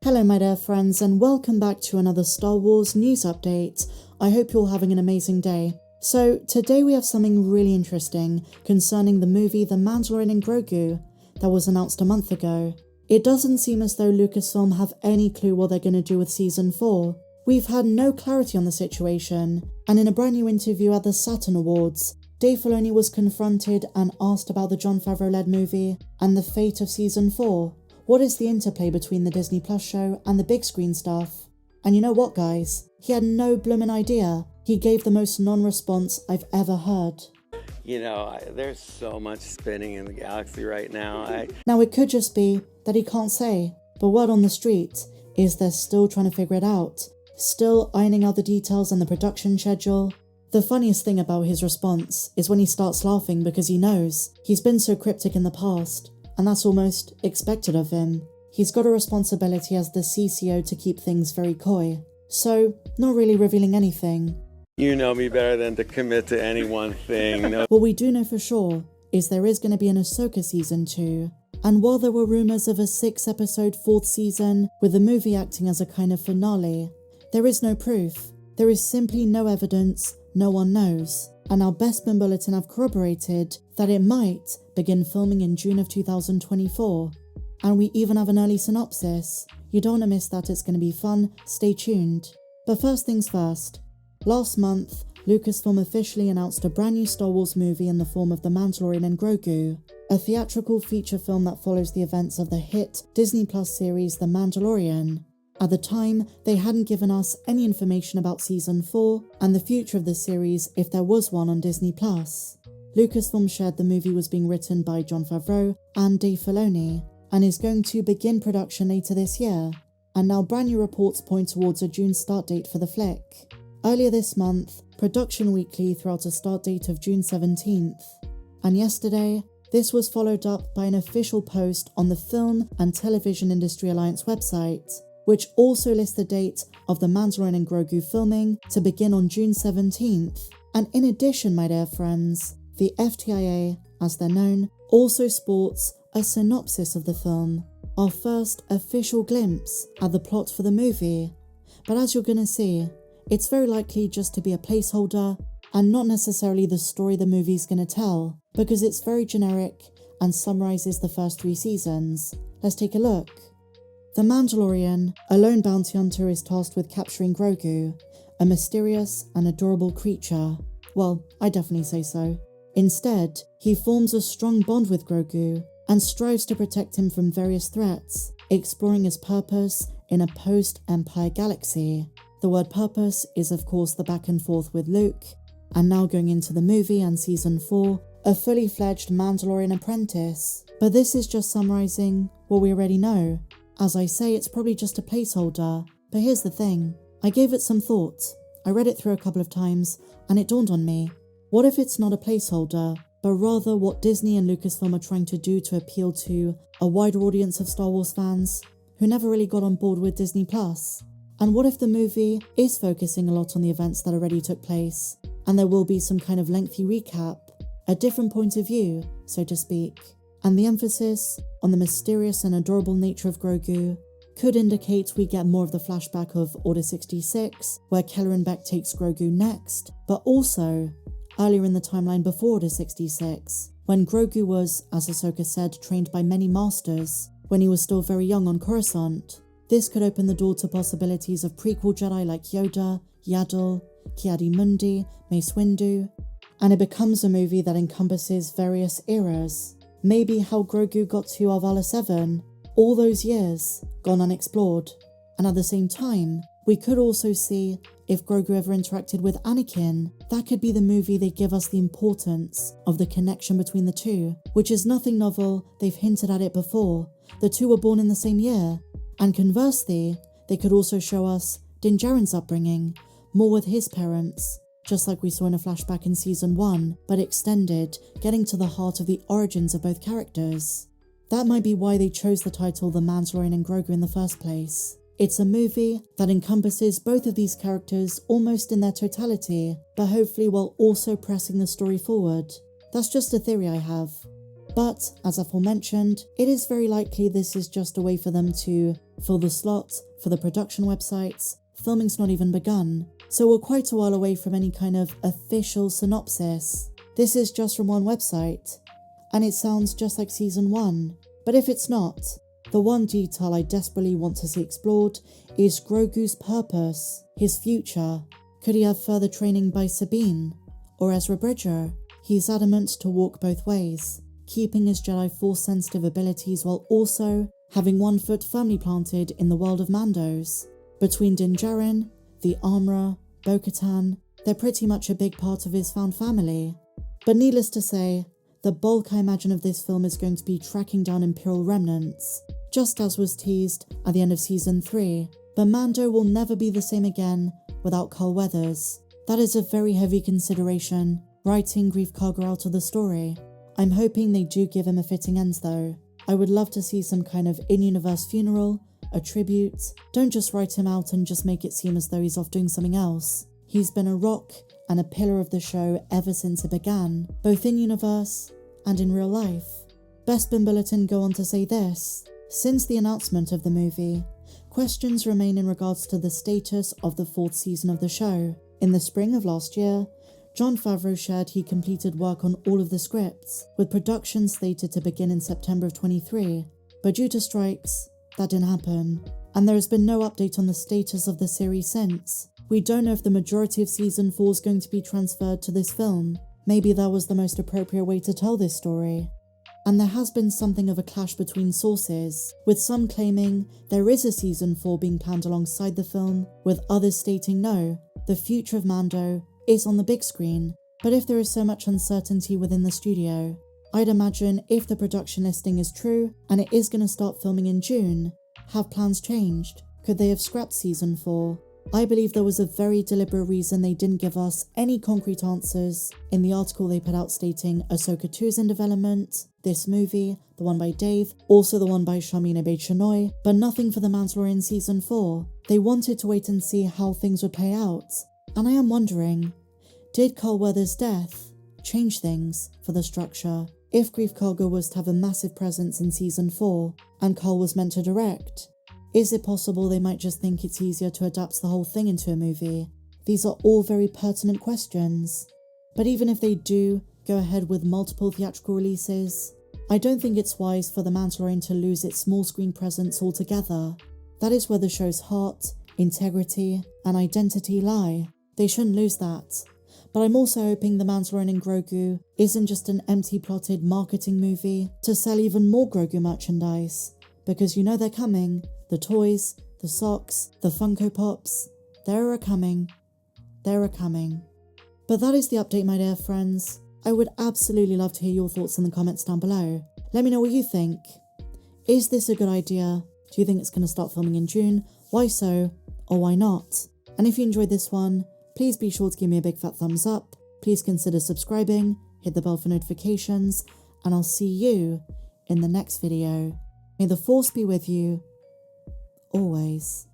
Hello my dear friends, and welcome back to another Star Wars news update. I hope you're having an amazing day. So today we have something really interesting concerning the movie The Mandalorian and Grogu that was announced a month ago. It doesn't seem as though Lucasfilm have any clue what they're going to do with Season 4. We've had no clarity on the situation, and in a brand new interview at the Saturn Awards, Dave Filoni was confronted and asked about the Jon Favreau-led movie and the fate of Season 4. What is the interplay between the Disney Plus show and the big screen stuff? And you know what, guys? He had no bloomin' idea. He gave the most non-response I've ever heard. You know, there's so much spinning in the galaxy right now. Now, it could just be that he can't say, but word on the street is they're still trying to figure it out, still ironing out the details and the production schedule. The funniest thing about his response is when he starts laughing because he knows he's been so cryptic in the past, and that's almost expected of him. He's got a responsibility as the CCO to keep things very coy, so not really revealing anything. You know me better than to commit to any one thing. No. What we do know for sure is there is going to be an Ahsoka Season 2, and while there were rumours of a 6-episode 4th season with the movie acting as a kind of finale, there is no proof. There is simply no evidence, no one knows, and our Bespin Bulletin have corroborated that it might begin filming in June of 2024. And we even have an early synopsis. You don't want to miss that, it's going to be fun, stay tuned. But first things first, last month, Lucasfilm officially announced a brand new Star Wars movie in the form of The Mandalorian and Grogu, a theatrical feature film that follows the events of the hit Disney Plus series The Mandalorian. At the time, they hadn't given us any information about Season 4 and the future of the series if there was one on Disney Plus. Lucasfilm shared the movie was being written by Jon Favreau and Dave Filoni, and is going to begin production later this year, and now brand new reports point towards a June start date for the flick. Earlier this month, Production Weekly threw out a start date of June 17th, and yesterday, this was followed up by an official post on the Film and Television Industry Alliance website, which also lists the date of The Mandalorian and Grogu filming to begin on June 17th. And in addition, my dear friends, the FTIA, as they're known, also sports a synopsis of the film, our first official glimpse at the plot for the movie. But as you're gonna see, it's very likely just to be a placeholder and not necessarily the story the movie's gonna tell, because it's very generic and summarizes the first 3 seasons. Let's take a look. The Mandalorian, a lone bounty hunter, is tasked with capturing Grogu, a mysterious and adorable creature. Well, I definitely say so. Instead, he forms a strong bond with Grogu and strives to protect him from various threats, exploring his purpose in a post-Empire galaxy. The word purpose is of course the back and forth with Luke, and now going into the movie and Season 4, a fully fledged Mandalorian apprentice. But this is just summarizing what we already know. As I say, it's probably just a placeholder, but here's the thing. I gave it some thought. I read it through a couple of times, and it dawned on me. What if it's not a placeholder, but rather what Disney and Lucasfilm are trying to do to appeal to a wider audience of Star Wars fans who never really got on board with Disney Plus? And what if the movie is focusing a lot on the events that already took place, and there will be some kind of lengthy recap, a different point of view, so to speak, and the emphasis on the mysterious and adorable nature of Grogu could indicate we get more of the flashback of Order 66, where Kelleran Beck takes Grogu next, but also earlier in the timeline before Order 66, when Grogu was, as Ahsoka said, trained by many masters when he was still very young on Coruscant. This could open the door to possibilities of prequel Jedi like Yoda, Yaddle, Ki-Adi-Mundi, Mace Windu, and it becomes a movie that encompasses various eras. Maybe how Grogu got to Arvala 7, all those years gone unexplored. And at the same time, we could also see if Grogu ever interacted with Anakin. That could be the movie they give us the importance of the connection between the two, which is nothing novel, they've hinted at it before. The two were born in the same year. And conversely, they could also show us Din Djarin's upbringing, more with his parents, just like we saw in a flashback in Season 1, but extended, getting to the heart of the origins of both characters. That might be why they chose the title The Mandalorian and Grogu in the first place. It's a movie that encompasses both of these characters almost in their totality, but hopefully while also pressing the story forward. That's just a theory I have. But, as aforementioned, it is very likely this is just a way for them to fill the slot for the production websites. Filming's not even begun, so we're quite a while away from any kind of official synopsis. This is just from one website, and it sounds just like season 1. But if it's not, the one detail I desperately want to see explored is Grogu's purpose, his future. Could he have further training by Sabine or Ezra Bridger? He's adamant to walk both ways, keeping his Jedi Force-sensitive abilities while also having one foot firmly planted in the world of Mandos. Between Din Djarin, the Armourer, Bo-Katan, they're pretty much a big part of his found family. But needless to say, the bulk I imagine of this film is going to be tracking down Imperial remnants, just as was teased at the end of Season 3. But Mando will never be the same again without Carl Weathers. That is a very heavy consideration, writing Greef Karga out of the story. I'm hoping they do give him a fitting end though. I would love to see some kind of in-universe funeral, a tribute. Don't just write him out and just make it seem as though he's off doing something else. He's been a rock and a pillar of the show ever since it began, both in universe and in real life. Bespin Bulletin go on to say this: since the announcement of the movie, questions remain in regards to the status of the 4th season of the show. In the spring of last year, Jon Favreau shared he completed work on all of the scripts, with production slated to begin in September of 23. But due to strikes, that didn't happen, and there has been no update on the status of the series since. We don't know if the majority of Season 4 is going to be transferred to this film. Maybe that was the most appropriate way to tell this story. And there has been something of a clash between sources, with some claiming there is a Season 4 being planned alongside the film, with others stating no, the future of Mando is on the big screen. But if there is so much uncertainty within the studio, I'd imagine if the production listing is true and it is going to start filming in June, have plans changed? Could they have scrapped Season 4? I believe there was a very deliberate reason they didn't give us any concrete answers in the article they put out stating Ahsoka 2 is in development, this movie, the one by Dave, also the one by Sharmeen Obaid-Chinoy, but nothing for the Mandalorian Season 4. They wanted to wait and see how things would play out. And I am wondering, did Carl Weathers' death change things for the structure? If Greef Karga was to have a massive presence in Season 4, and Carl was meant to direct, is it possible they might just think it's easier to adapt the whole thing into a movie? These are all very pertinent questions. But even if they do go ahead with multiple theatrical releases, I don't think it's wise for The Mandalorian to lose its small screen presence altogether. That is where the show's heart, integrity, and identity lie. They shouldn't lose that. But I'm also hoping The Mandalorian and Grogu isn't just an empty plotted marketing movie to sell even more Grogu merchandise, because you know they're coming. The toys, the socks, the Funko Pops, they're a-coming. They're a-coming. But that is the update, my dear friends. I would absolutely love to hear your thoughts in the comments down below. Let me know what you think. Is this a good idea? Do you think it's going to start filming in June? Why so? Or why not? And if you enjoyed this one, please be sure to give me a big fat thumbs up. Please consider subscribing, hit the bell for notifications, and I'll see you in the next video. May the Force be with you, always.